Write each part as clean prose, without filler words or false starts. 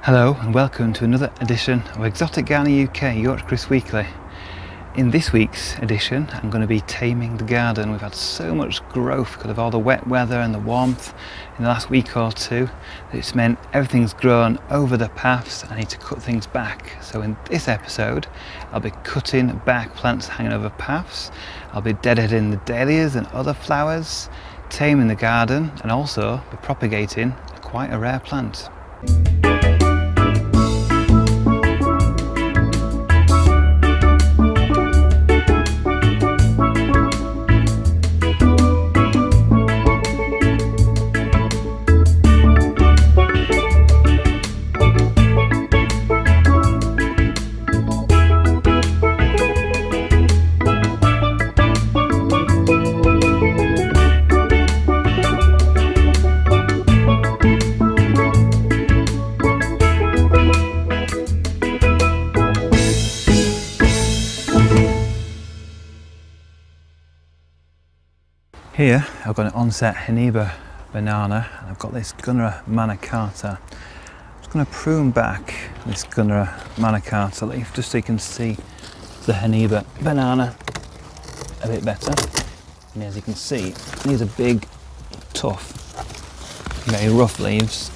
Hello and welcome to another edition of Exotic Gardening UK, Yorkshire Kris Weekly. In this week's edition I'm going to be taming the garden. We've had so much growth because of all the wet weather and the warmth in the last week or two that it's meant everything's grown over the paths. I need to cut things back. So in this episode I'll be cutting back plants hanging over paths, I'll be deadheading the dahlias and other flowers, taming the garden, and also be propagating quite a rare plant. Here I've got an Ensete hiniba banana and I've got this Gunnerer manicata. I'm just going to prune back this Gunnerer manicata leaf just so you can see the hiniba banana a bit better. And as you can see, these are big, tough, very rough leaves.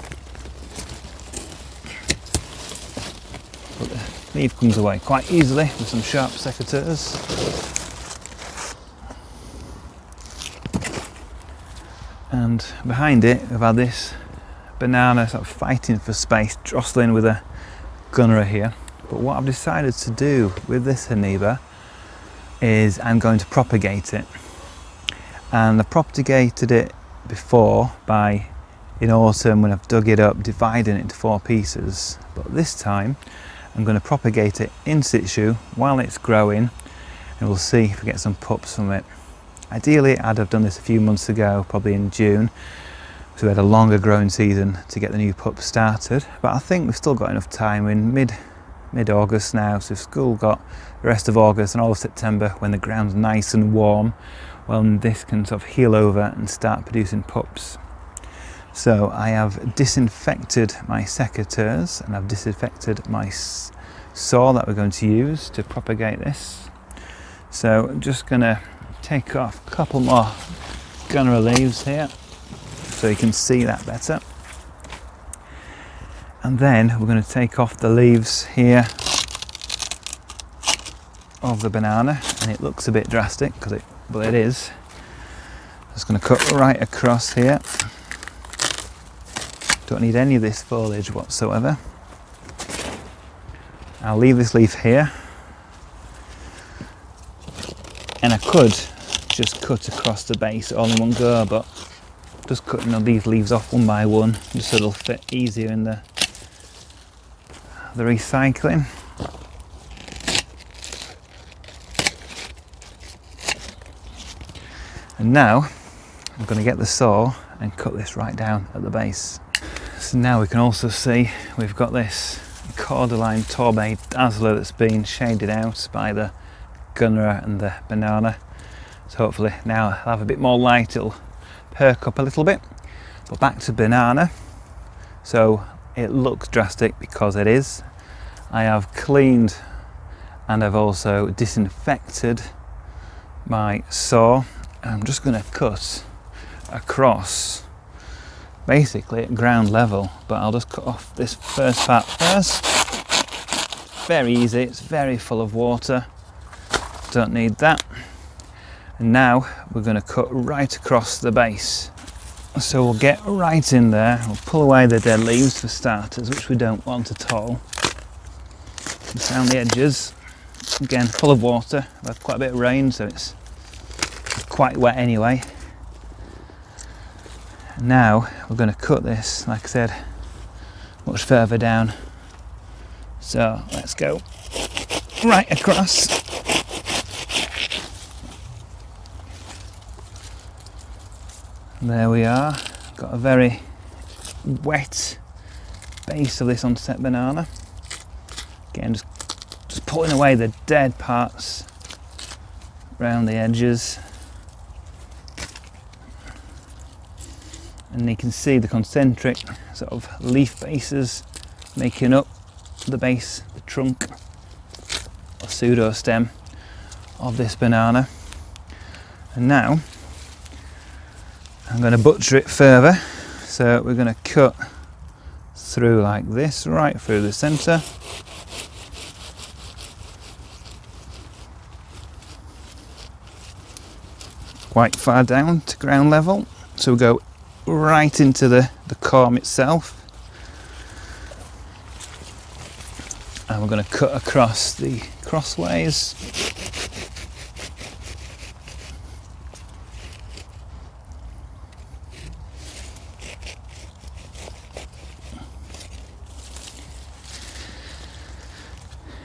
But the leaf comes away quite easily with some sharp secateurs. And behind it we've had this banana sort of fighting for space, jostling with a Gunnerer here. But what I've decided to do with this hiniba is I'm going to propagate it. And I propagated it before in autumn when I've dug it up, dividing it into 4 pieces. But this time I'm going to propagate it in situ while it's growing, and we'll see if we get some pups from it. Ideally, I'd have done this a few months ago, probably in June, so we had a longer growing season to get the new pups started. But I think we've still got enough time. We're in mid-August now, so we've still got the rest of August and all of September when the ground's nice and warm. Well, this can sort of heal over and start producing pups. So I have disinfected my secateurs and I've disinfected my saw that we're going to use to propagate this. So I'm just going to take off a couple more Gunnerer leaves here so you can see that better, and then we're going to take off the leaves here of the banana, and it looks a bit drastic but it is. Just going to cut right across here. Don't need any of this foliage whatsoever. I'll leave this leaf here, and I could just cut across the base all in one go, but just cutting all these leaves off one by one just so they'll fit easier in the recycling. And now I'm going to get the saw and cut this right down at the base. So now we can also see we've got this cordyline torbay dazzler that's been shaded out by the Gunnerer and the banana. So hopefully now I'll have a bit more light, it'll perk up a little bit. But back to banana. So it looks drastic because it is. I have cleaned and I've also disinfected my saw. I'm just going to cut across basically at ground level, but I'll just cut off this first part first. Very easy, it's very full of water. Don't need that. And now we're going to cut right across the base. So we'll get right in there, we'll pull away the dead leaves for starters, which we don't want at all. Just around the edges, again full of water. I've had quite a bit of rain, so it's quite wet anyway. Now we're going to cut this, like I said, much further down. So let's go right across. There we are, got a very wet base of this Ensete banana. Again, just pulling away the dead parts around the edges. And you can see the concentric sort of leaf bases making up the base, the trunk or pseudo stem of this banana. And now I'm going to butcher it further, so we're going to cut through like this, right through the centre. Quite far down to ground level, so we'll go right into the corm itself. And we're going to cut across the crossways.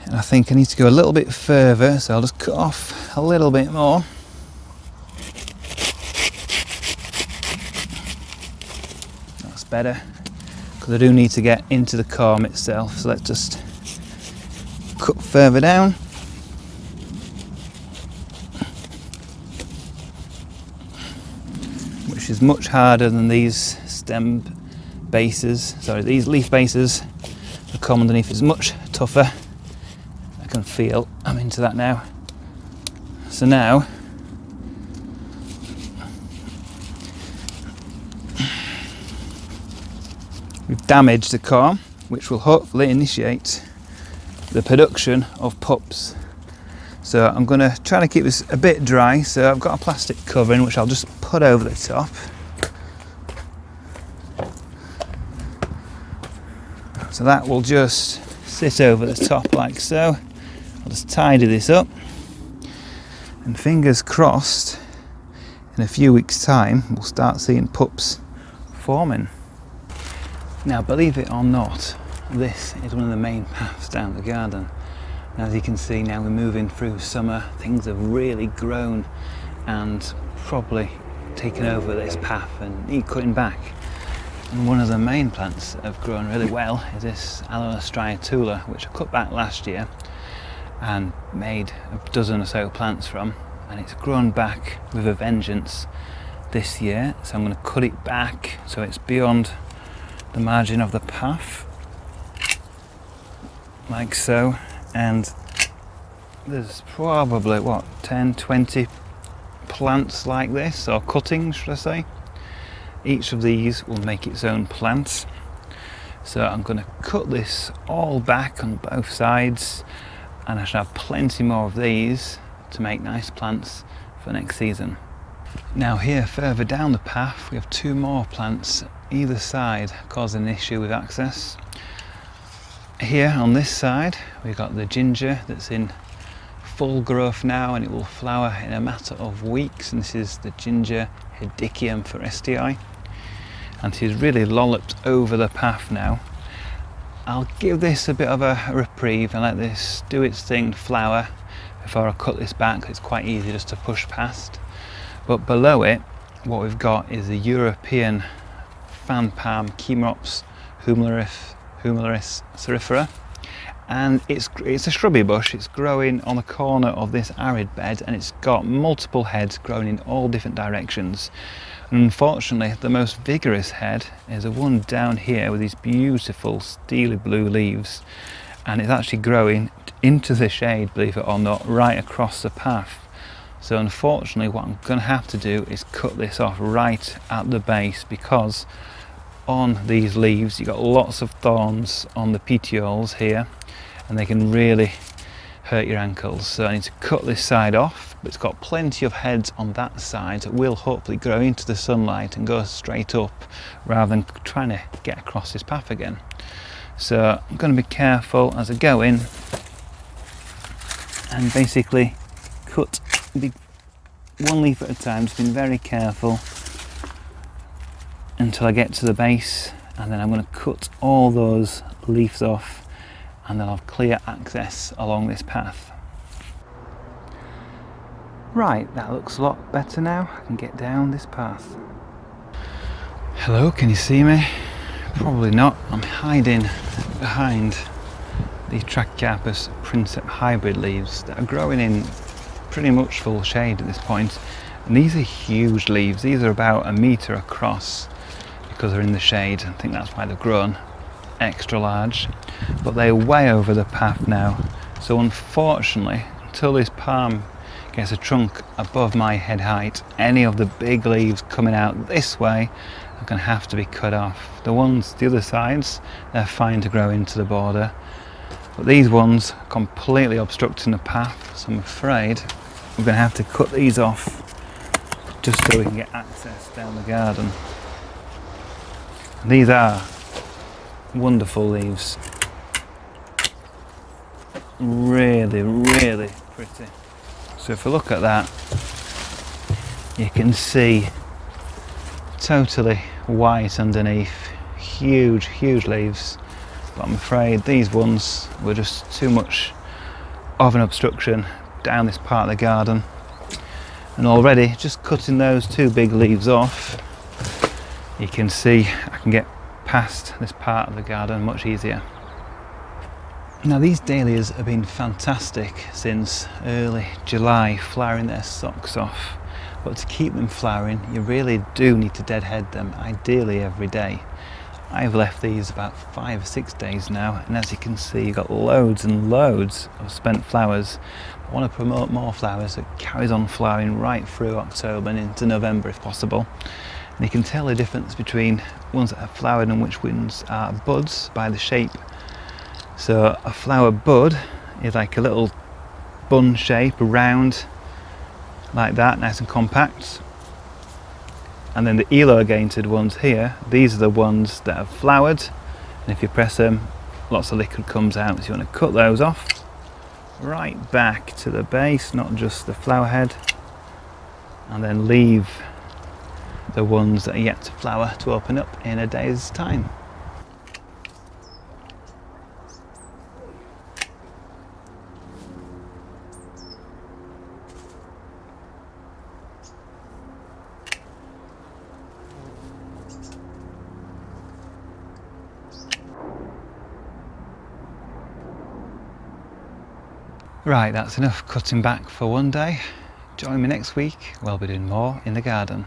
And I think I need to go a little bit further, so I'll just cut off a little bit more. That's better, because I do need to get into the corm itself, so let's just cut further down. Which is much harder than these stem bases, sorry, these leaf bases. The corm underneath is much tougher. I can feel I'm into that now. So now we've damaged the corm, which will hopefully initiate the production of pups. So I'm going to try to keep this a bit dry, so I've got a plastic covering which I'll just put over the top. So that will just sit over the top like so. I'll just tidy this up, and fingers crossed in a few weeks' time we'll start seeing pups forming. Now, believe it or not, this is one of the main paths down the garden. And as you can see, now we're moving through summer, things have really grown and probably taken over this path and need cutting back. And one of the main plants that have grown really well is this Aloe striatula, which I cut back last year and made a dozen or so plants from, and it's grown back with a vengeance this year. So I'm going to cut it back so it's beyond the margin of the path, like so, and there's probably what, 10-20 plants like this, or cuttings should I say. Each of these will make its own plant, so I'm going to cut this all back on both sides, and I shall have plenty more of these to make nice plants for next season. Now here further down the path we have two more plants either side causing an issue with access. Here on this side we've got the ginger that's in full growth now, and it will flower in a matter of weeks, and this is the ginger Hedychium forestii, and she's really lolloped over the path now. I'll give this a bit of a reprieve and let this do its thing, flower, before I cut this back. It's quite easy just to push past. But below it, what we've got is the European fan palm Chimerops humularis cerifera, and it's a shrubby bush. It's growing on the corner of this arid bed, and it's got multiple heads growing in all different directions. And unfortunately, the most vigorous head is the one down here with these beautiful steely blue leaves, and it's actually growing into the shade, believe it or not, right across the path. So unfortunately what I'm going to have to do is cut this off right at the base, because on these leaves you've got lots of thorns on the petioles here, and they can really hurt your ankles. So I need to cut this side off, but it's got plenty of heads on that side that will hopefully grow into the sunlight and go straight up rather than trying to get across this path again. So I'm going to be careful as I go in and basically cut one leaf at a time, just being very careful until I get to the base, and then I'm going to cut all those leaves off, and then I'll have clear access along this path. Right, that looks a lot better now. I can get down this path. Hello, can you see me? Probably not. I'm hiding behind the Trachycarpus Princeton hybrid leaves that are growing in pretty much full shade at this point. And these are huge leaves. These are about 1 metre across because they're in the shade. I think that's why they've grown extra large, but they're way over the path now. So unfortunately, until this palm gets a trunk above my head height, any of the big leaves coming out this way are going to have to be cut off. The ones, the other sides, they're fine to grow into the border, but these ones are completely obstructing the path, so I'm afraid we're going to have to cut these off just so we can get access down the garden. These are wonderful leaves, really, really pretty. So if we look at that, you can see totally white underneath, huge leaves, but I'm afraid these ones were just too much of an obstruction down this part of the garden, and already just cutting those two big leaves off, you can see I can get past this part of the garden much easier. Now these dahlias have been fantastic since early July, flowering their socks off, but to keep them flowering you really do need to deadhead them, ideally every day. I've left these about 5 or 6 days now, and as you can see you've got loads and loads of spent flowers. I want to promote more flowers that carries on flowering right through October and into November if possible. And you can tell the difference between ones that have flowered and which ones are buds by the shape. So a flower bud is like a little bun shape, round, like that, nice and compact. And then the elongated ones here, these are the ones that have flowered, and if you press them, lots of liquid comes out. So you want to cut those off right back to the base, not just the flower head, and then leave the ones that are yet to flower to open up in a day's time. Right, that's enough cutting back for one day. Join me next week, we'll be doing more in the garden.